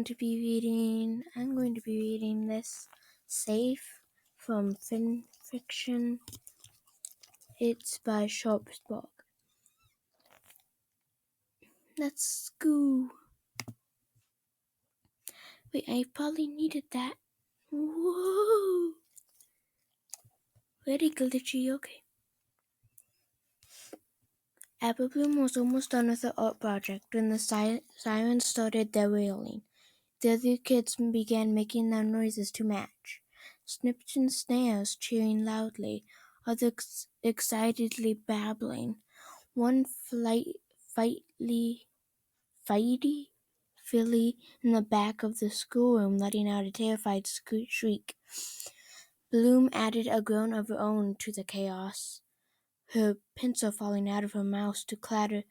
to be reading this Safe from Fanfiction. It's by Sharpspark. Let's go. Wait, I probably needed that. Whoa! Very glitchy, okay. Apple Bloom was almost done with the art project when the sirens started their wailing. The other kids began making their noises to match. Snips and snares cheering loudly, others excitedly babbling. One fighty filly in the back of the schoolroom letting out a terrified shriek. Bloom added a groan of her own to the chaos, her pencil falling out of her mouth to clatter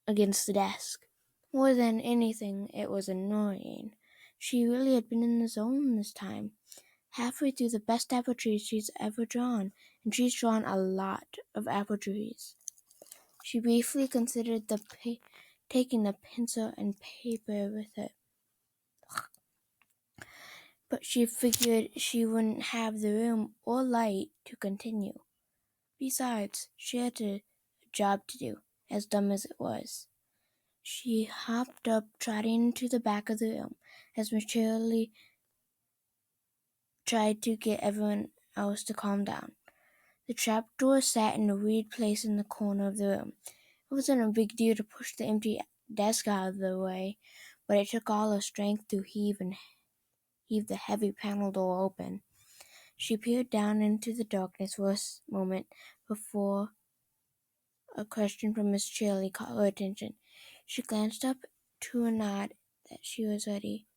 against the desk. More than anything, it was annoying. She really had been in the zone this time. Halfway through the best apple trees she's ever drawn, and she's drawn a lot of apple trees. She briefly considered taking the pencil and paper with it, but she figured she wouldn't have the room or light to continue. Besides, she had a job to do, as dumb as it was. She hopped up, trotting to the back of the room, as Miss Shirley tried to get everyone else to calm down. The trapdoor sat in a weird place in the corner of the room. It wasn't a big deal to push the empty desk out of the way, but it took all her strength to heave the heavy panel door open. She peered down into the darkness for a moment before a question from Miss Shirley caught her attention. She glanced up to a nod that she was ready.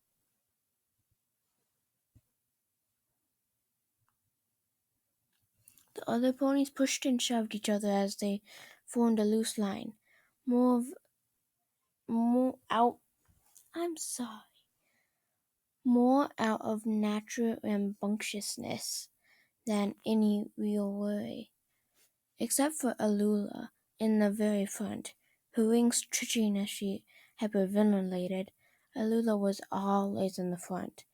The other ponies pushed and shoved each other as they formed a loose line. More out of natural rambunctiousness than any real worry. Except for Alula in the very front, her wings twitching as she hyperventilated. Alula was always in the front,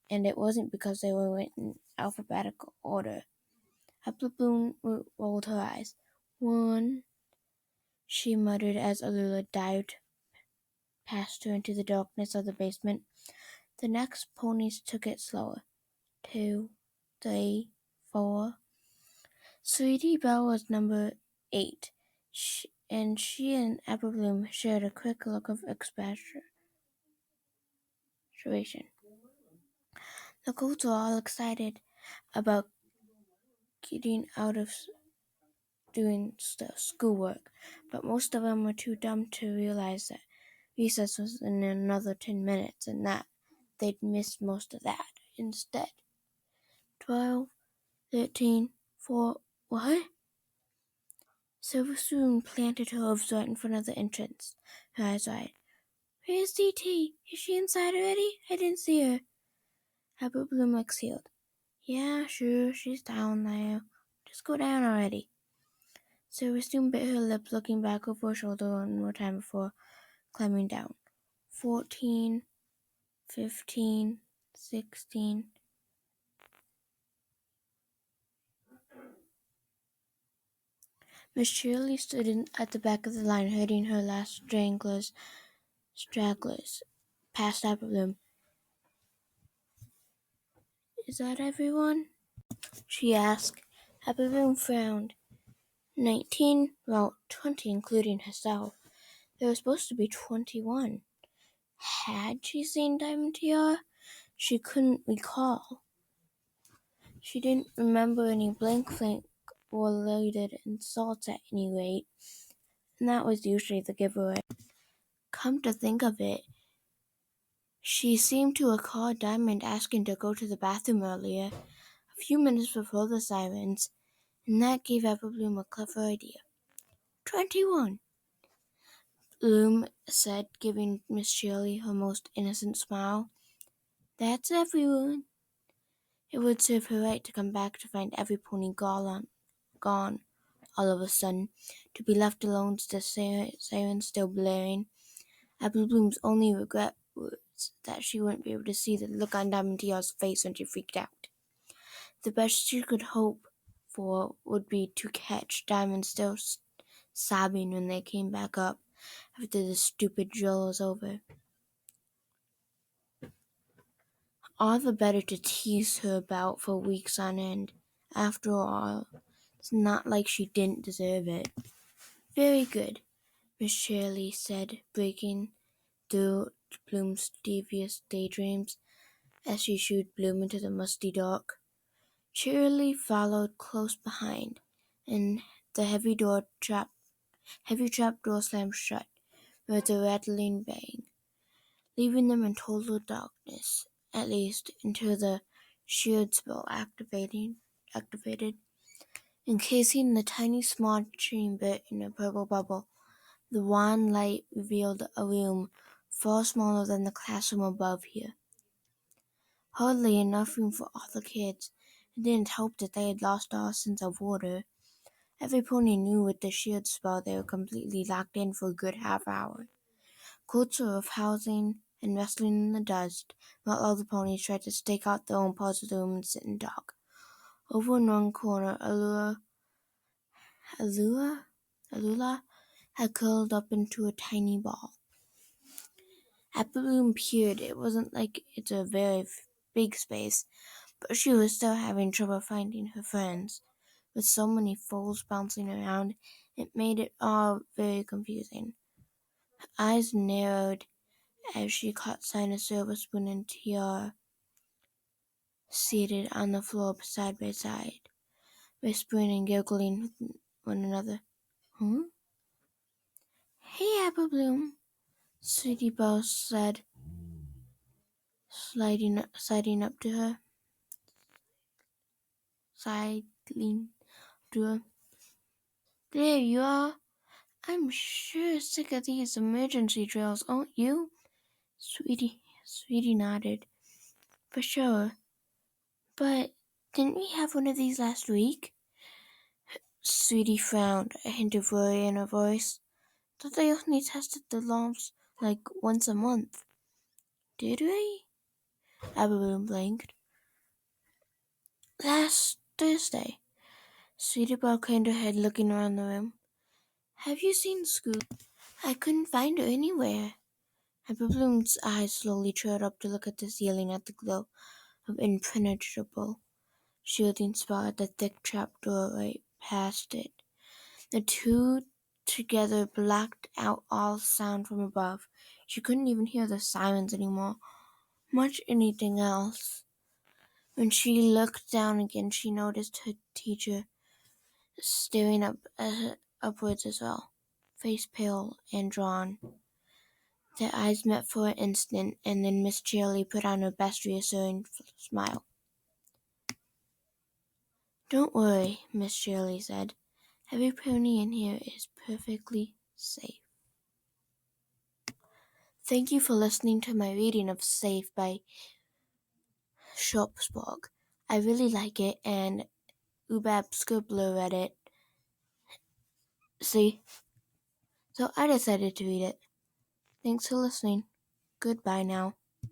and it wasn't because they were in alphabetical order. Apple Bloom rolled her eyes. "One," she muttered as Alula dived past her into the darkness of the basement. The next ponies took it slower. 2, 3, 4. Sweetie Belle was number 8, and she and Apple Bloom shared a quick look of expectoration. The girls were all excited about getting out of doing schoolwork, but most of them were too dumb to realize that recess was in another 10 minutes and that they'd missed most of that instead. 12, 13, 4, what? Silver soon planted her hooves right in front of the entrance, her eyes wide. "Where's DT? Is she inside already? I didn't see her." Apple Bloom exhaled. "Yeah, sure, she's down there. Just go down already." Silver soon bit her lip, looking back over her shoulder one more time before climbing down. 14, 15, 16. Miss Shirley stood at the back of the line, herding her last stragglers past Apple Bloom. "Is that everyone?" she asked. Apple Bloom frowned. 19, well, 20 including herself. There were supposed to be 21. Had she seen Diamond Tiara? She couldn't recall. She didn't remember any blank or related insults at any rate, and that was usually the giveaway. Come to think of it, she seemed to recall Diamond asking to go to the bathroom earlier, a few minutes before the sirens, and that gave Apple Bloom a clever idea. 21, Bloom said, giving Miss Shirley her most innocent smile. "That's everyone." It would serve her right to come back to find every pony gone all of a sudden, to be left alone with the sirens still blaring. Apple Bloom's only regret words that she wouldn't be able to see the look on Diamond Tiara's face when she freaked out. The best she could hope for would be to catch Diamond still sobbing when they came back up after the stupid drill was over. All the better to tease her about for weeks on end. After all, it's not like she didn't deserve it. Very good, Miss Shirley said, breaking through Bloom's devious daydreams as she shooed Bloom into the musty dark. Shirley followed close behind, and the heavy trap door slammed shut with a rattling bang, leaving them in total darkness, at least until the shield spell activated, encasing the tiny small chamber in a purple bubble. The wan light revealed a room far smaller than the classroom above here. Hardly enough room for all the kids. It didn't help that they had lost all sense of order. Every pony knew with the shield spell they were completely locked in for a good half-hour. Coats were housing and wrestling in the dust, while all the ponies tried to stake out their own parts of the room and sit and talk. Over in one corner, Alula had curled up into a tiny ball. Apple Bloom peered. It wasn't like it's a very big space, but she was still having trouble finding her friends. With so many foals bouncing around, it made it all very confusing. Her eyes narrowed as she caught sight of Silverspoon and Tiara seated on the floor side by side, whispering and giggling with one another. "Huh? Hey, Apple Bloom," Sweetie Belle said, sidling up to her. "There you are. I'm sure sick of these emergency drills, aren't you?" Sweetie nodded. "For sure. But didn't we have one of these last week?" Sweetie frowned, a hint of worry in her voice. "Thought they only tested the alarms like once a month." "Did we?" Abalone blinked. "Last Thursday." Sweetie Belle craned her head, looking around the room. "Have you seen Scoop?" "I couldn't find her anywhere." Abaloone's eyes slowly trailed up to look at the ceiling at the glow of impenetrable shielding spell at the thick trap door right past it. The two together blocked out all sound from above. She couldn't even hear the sirens anymore, much anything else. When she looked down again, she noticed her teacher staring upwards as well, face pale and drawn. Their eyes met for an instant, and then Miss Shirley put on her best reassuring smile. "Don't worry," Miss Shirley said. "Every pony in here is perfectly safe." Thank you for listening to my reading of Safe by Sharpspark. I really like it, and Ubab Scribbler read it. See? So I decided to read it. Thanks for listening. Goodbye now.